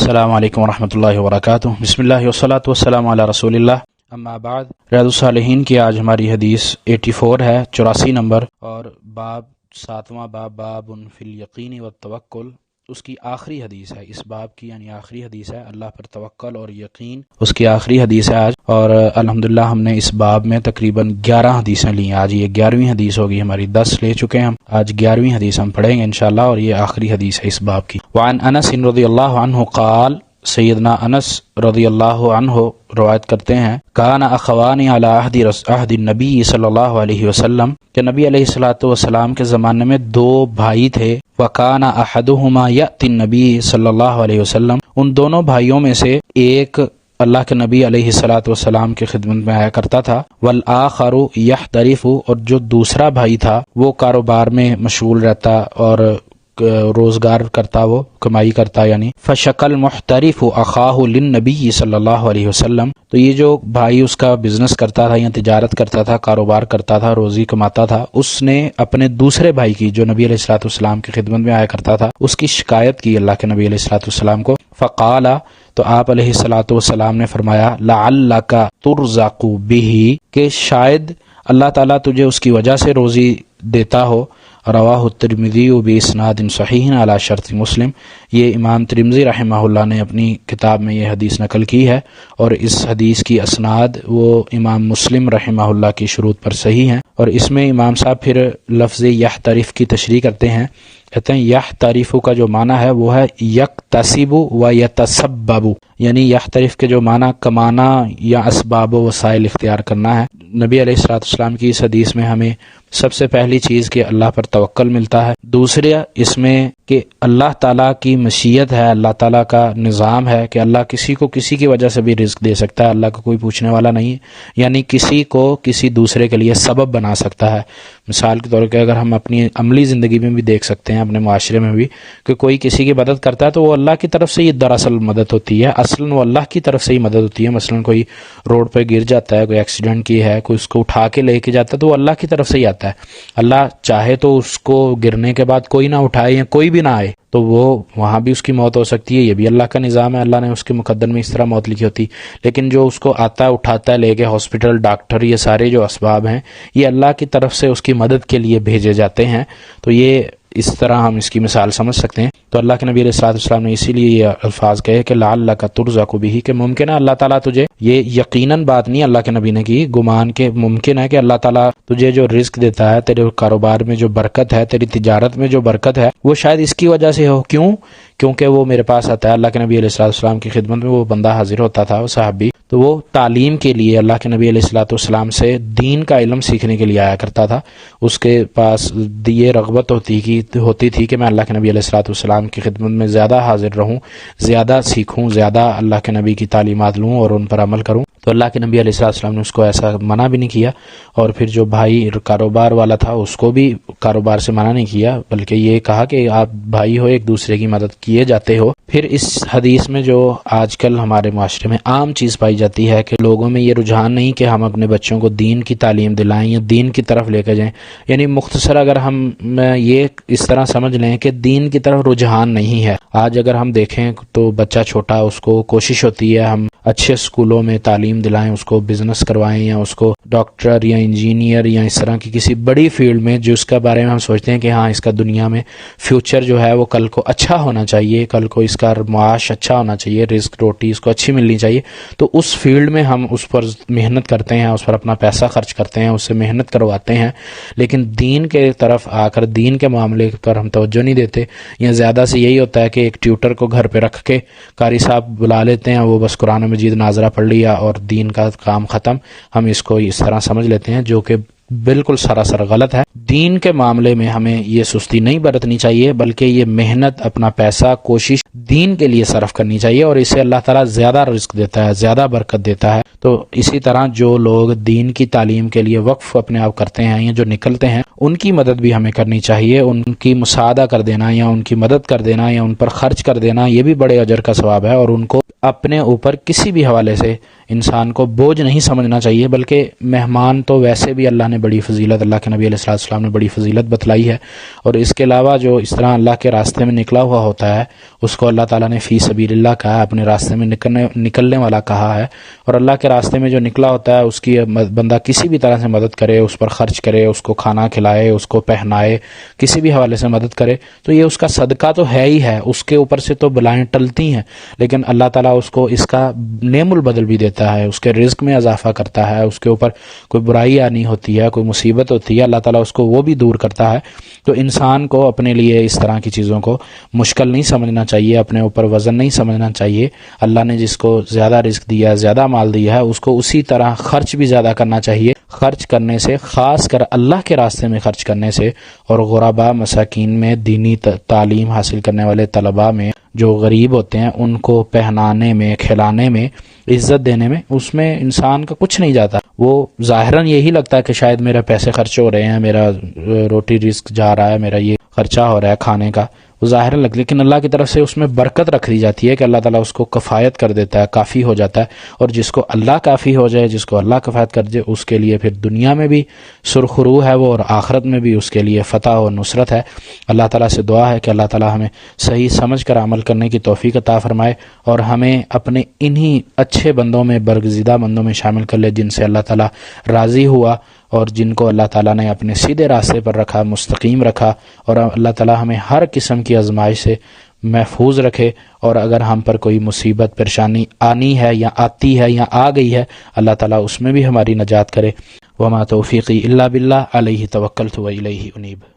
السلام علیکم ورحمۃ اللہ وبرکاتہ۔ بسم اللہ والصلاۃ والسلام علی رسول اللہ، اما بعد۔ ریاض الصالحین کی آج ہماری حدیث 84 ہے، 84 نمبر، اور باب 7واں باب، باب فی الیقین والتوکل، اس کی آخری حدیث ہے، اس باب کی یعنی آخری حدیث ہے، اللہ پر توکل اور یقین اس کی آخری حدیث ہے آج۔ اور الحمدللہ ہم نے اس باب میں تقریباً 11 حدیثیں لی ہیں، آج یہ 11ویں حدیث ہوگی ہماری، 10 لے چکے ہیں ہم، آج 11ویں حدیث ہم پڑھیں گے انشاءاللہ، اور یہ آخری حدیث ہے اس باب کی۔ وعن انس رضی اللہ عنہ قال، سیدنا انس رضی اللہ عنہ روایت کرتے ہیں، کان اخوان علی عہد النبی صلی اللہ علیہ وسلم، کہ نبی علیہ الصلوۃ والسلام کے زمانے میں 2 بھائی تھے، وکان احدہما یأتی النبی صلی اللہ علیہ وسلم، ان دونوں بھائیوں میں سے ایک اللہ کے نبی علیہ الصلوۃ والسلام کی خدمت میں آیا کرتا تھا، والآخر یحترف، اور جو دوسرا بھائی تھا وہ کاروبار میں مشغول رہتا اور روزگار کرتا، وہ کمائی کرتا یعنی۔ فشکل محترف اخاہ للنبی صلی اللہ علیہ وسلم، تو یہ جو بھائی اس کا بزنس کرتا تھا یا تجارت کرتا تھا، کاروبار کرتا تھا، روزی کماتا تھا، اس نے اپنے دوسرے بھائی کی جو نبی علیہ الصلوۃ والسلام کی خدمت میں آیا کرتا تھا اس کی شکایت کی اللہ کے نبی علیہ الصلوۃ والسلام کو۔ فقال، تو آپ علیہ الصلوۃ والسلام نے فرمایا، لعلک ترزق بہ، کہ شاید اللہ تعالیٰ تجھے اس کی وجہ سے روزی دیتا ہو۔ رواہ الترمذی باسناد صحیح علی شرط مسلم، یہ امام ترمذی رحمہ اللہ نے اپنی کتاب میں یہ حدیث نقل کی ہے، اور اس حدیث کی اسناد وہ امام مسلم رحمہ اللہ کی شروط پر صحیح ہیں۔ اور اس میں امام صاحب پھر لفظ یحترف کی تشریح کرتے ہیں، کہتے ہیں یحترف کا جو معنی ہے وہ ہے یکتسب و یتسبب، یعنی یحترف کے جو معنی کمانا یا اسباب و وسائل اختیار کرنا ہے۔ نبی علیہ الصلوۃ والسلام کی اس حدیث میں ہمیں سب سے پہلی چیز کہ اللہ پر توکل ملتا ہے، دوسرے اس میں کہ اللہ تعالیٰ کی مشیت ہے، اللہ تعالیٰ کا نظام ہے کہ اللہ کسی کو کسی کی وجہ سے بھی رزق دے سکتا ہے، اللہ کا کوئی پوچھنے والا نہیں ہے، یعنی کسی کو کسی دوسرے کے لیے سبب بنا سکتا ہے۔ مثال کے طور پہ اگر ہم اپنی عملی زندگی میں بھی دیکھ سکتے ہیں، اپنے معاشرے میں بھی، کہ کوئی کسی کی مدد کرتا ہے تو وہ اللہ کی طرف سے یہ دراصل مدد ہوتی ہے، اصلاً وہ اللہ کی طرف سے ہی مدد ہوتی ہے۔ مثلاً کوئی روڈ پہ گر جاتا ہے، کوئی ایکسیڈنٹ کی ہے، کوئی اس کو اٹھا کے لے کے جاتا ہے تو وہ اللہ کی طرف سے ہی آتا ہے۔ اللہ چاہے تو اس کو گرنے کے بعد کوئی نہ اٹھائے یا کوئی بھی نہ آئے تو وہ وہاں بھی اس کی موت ہو سکتی ہے، یہ بھی اللہ کا نظام ہے، اللہ نے اس کے مقدر میں اس طرح موت لکھی ہوتی، لیکن جو اس کو آتا ہے اٹھاتا ہے لے کے ہاسپٹل، ڈاکٹر، یہ سارے جو اسباب ہیں یہ اللہ کی طرف سے اس کی مدد کے لیے بھیجے جاتے ہیں۔ تو یہ اس طرح ہم اس کی مثال سمجھ سکتے ہیں۔ تو اللہ کے نبی علیہ الصلوۃ والسلام نے اسی لیے یہ الفاظ کہے کہ لعلک ترزق بہ، کہ ممکن ہے اللہ تعالیٰ تجھے، یہ یقیناً بات نہیں اللہ کے نبی نے کی، گمان کے ممکن ہے کہ اللہ تعالیٰ تجھے جو رزق دیتا ہے، تیرے کاروبار میں جو برکت ہے، تیری تجارت میں جو برکت ہے، وہ شاید اس کی وجہ سے ہو۔ کیونکہ وہ میرے پاس آتا ہے، اللہ کے نبی علیہ الصلوۃ والسلام کی خدمت میں وہ بندہ حاضر ہوتا تھا، وہ صحابی، تو وہ تعلیم کے لیے اللہ کے نبی علیہ الصلوۃ والسلام سے دین کا علم سیکھنے کے لیے آیا کرتا تھا۔ اس کے پاس یہ رغبت ہوتی تھی کہ میں اللہ کے نبی علیہ الصلوۃ والسلام کی خدمت میں زیادہ حاضر رہوں، زیادہ سیکھوں، زیادہ اللہ کے نبی کی تعلیمات لوں اور ان پر عمل کروں۔ تو اللہ کے نبی علیہ الصلوۃ والسلام نے اس کو ایسا منع بھی نہیں کیا، اور پھر جو بھائی کاروبار والا تھا اس کو بھی کاروبار سے منع نہیں کیا، بلکہ یہ کہا کہ آپ بھائی ہو، ایک دوسرے کی مدد کیے جاتے ہو۔ پھر اس حدیث میں جو آج کل ہمارے معاشرے میں عام چیز پائی جاتی ہے کہ لوگوں میں یہ رجحان نہیں کہ ہم اپنے بچوں کو دین کی تعلیم دلائیں یا دین کی طرف لے کے جائیں، یعنی مختصر اگر ہم یہ اس طرح سمجھ لیں کہ دین کی طرف رجحان نہیں ہے۔ آج اگر ہم دیکھیں تو بچہ چھوٹا، اس کو کوشش ہوتی ہے ہم اچھے اسکولوں میں تعلیم دلائیں، اس کو بزنس کروائیں یا اس کو ڈاکٹر یا انجینئر یا اس طرح کی کسی بڑی فیلڈ میں جس کا بارے میں ہم سوچتے ہیں کہ ہاں اس کا دنیا میں فیوچر جو ہے وہ کل کو اچھا ہونا چاہیے، کل کو اس کا معاش اچھا ہونا چاہیے، رزق روٹی اس کو اچھی ملنی چاہیے، تو اس فیلڈ میں ہم اس پر محنت کرتے ہیں، اس پر اپنا پیسہ خرچ کرتے ہیں، اس سے محنت کرواتے ہیں، لیکن دین کے طرف آ کر دین کے معاملے پر ہم توجہ نہیں دیتے۔ یا زیادہ سے یہی ہوتا ہے کہ ایک ٹیوٹر کو گھر پہ رکھ کے قاری صاحب بلا لیتے ہیں، وہ بس قرآن مجید ناظرہ پڑھ لیا اور دین کا کام ختم، ہم اس کو اس طرح سمجھ لیتے ہیں، جو کہ بالکل سراسر غلط ہے۔ دین کے معاملے میں ہمیں یہ سستی نہیں برتنی چاہیے، بلکہ یہ محنت، اپنا پیسہ، کوشش دین کے لیے صرف کرنی چاہیے، اور اسے اللہ تعالیٰ زیادہ رزق دیتا ہے، زیادہ برکت دیتا ہے۔ تو اسی طرح جو لوگ دین کی تعلیم کے لیے وقف اپنے آپ کرتے ہیں یا جو نکلتے ہیں، ان کی مدد بھی ہمیں کرنی چاہیے، ان کی مساعدہ کر دینا یا ان کی مدد کر دینا یا ان پر خرچ کر دینا، یہ بھی بڑے اجر کا ثواب ہے، اور ان کو اپنے اوپر کسی بھی حوالے سے انسان کو بوجھ نہیں سمجھنا چاہیے، بلکہ مہمان تو ویسے بھی اللہ نے بڑی فضیلت، اللہ کے نبی علیہ السلام نے بڑی فضیلت بتلائی ہے، اور اس کے علاوہ جو اس طرح اللہ کے راستے میں نکلا ہوا ہوتا ہے اس کو اللہ تعالیٰ نے فی سبیل اللہ کہا ہے، اپنے راستے میں نکلنے والا کہا ہے، اور اللہ کے راستے میں جو نکلا ہوتا ہے اس کی بندہ کسی بھی طرح سے مدد کرے، اس پر خرچ کرے، اس کو کھانا کھلائے، اس کو پہنائے، کسی بھی حوالے سے مدد کرے، تو یہ اس کا صدقہ تو ہے ہی ہے، اس کے اوپر سے تو بلائیں ٹلتی ہیں، لیکن اللہ تعالیٰ اس کو اس کا نعم البدل بھی دیتا ہے، اس کے رزق میں اضافہ کرتا ہے، اس کے اوپر کوئی برائی آنی ہوتی ہے، کوئی مصیبت ہوتی ہے، اللہ تعالیٰ اس کو وہ بھی دور کرتا ہے۔ تو انسان کو اپنے لیے اس طرح کی چیزوں کو مشکل نہیں سمجھنا چاہیے، اپنے اوپر وزن نہیں سمجھنا چاہیے۔ اللہ نے جس کو زیادہ رزق دیا ہے، زیادہ مال دیا ہے، اس کو اسی طرح خرچ بھی زیادہ کرنا چاہیے۔ خرچ کرنے سے، خاص کر اللہ کے راستے میں خرچ کرنے سے، اور غرباء مساکین میں، دینی تعلیم حاصل کرنے والے طلباء میں جو غریب ہوتے ہیں ان کو پہنانے میں، کھلانے میں، عزت دینے میں، اس میں انسان کا کچھ نہیں جاتا۔ وہ ظاہراً یہی لگتا ہے کہ شاید میرے پیسے خرچ ہو رہے ہیں، میرا روٹی رزق جا رہا ہے، میرا یہ خرچہ ہو رہا ہے کھانے کا، وہ ظاہر لگ، لیکن اللہ کی طرف سے اس میں برکت رکھ دی جاتی ہے کہ اللہ تعالیٰ اس کو کفایت کر دیتا ہے، کافی ہو جاتا ہے، اور جس کو اللہ کافی ہو جائے، جس کو اللہ کفایت کر دے، اس کے لیے پھر دنیا میں بھی سرخرو ہے وہ، اور آخرت میں بھی اس کے لیے فتح و نصرت ہے۔ اللہ تعالیٰ سے دعا ہے کہ اللہ تعالیٰ ہمیں صحیح سمجھ کر عمل کرنے کی توفیق عطا فرمائے، اور ہمیں اپنے انہی اچھے بندوں میں، برگزیدہ بندوں میں شامل کر لے جن سے اللہ تعالیٰ راضی ہوا، اور جن کو اللہ تعالیٰ نے اپنے سیدھے راستے پر رکھا، مستقیم رکھا، اور اللہ تعالیٰ ہمیں ہر قسم کی آزمائش سے محفوظ رکھے، اور اگر ہم پر کوئی مصیبت پریشانی آنی ہے یا آتی ہے یا آ گئی ہے، اللہ تعالیٰ اس میں بھی ہماری نجات کرے۔ وما توفیقی الا باللہ، علیہ توکلت و الیہ انیب۔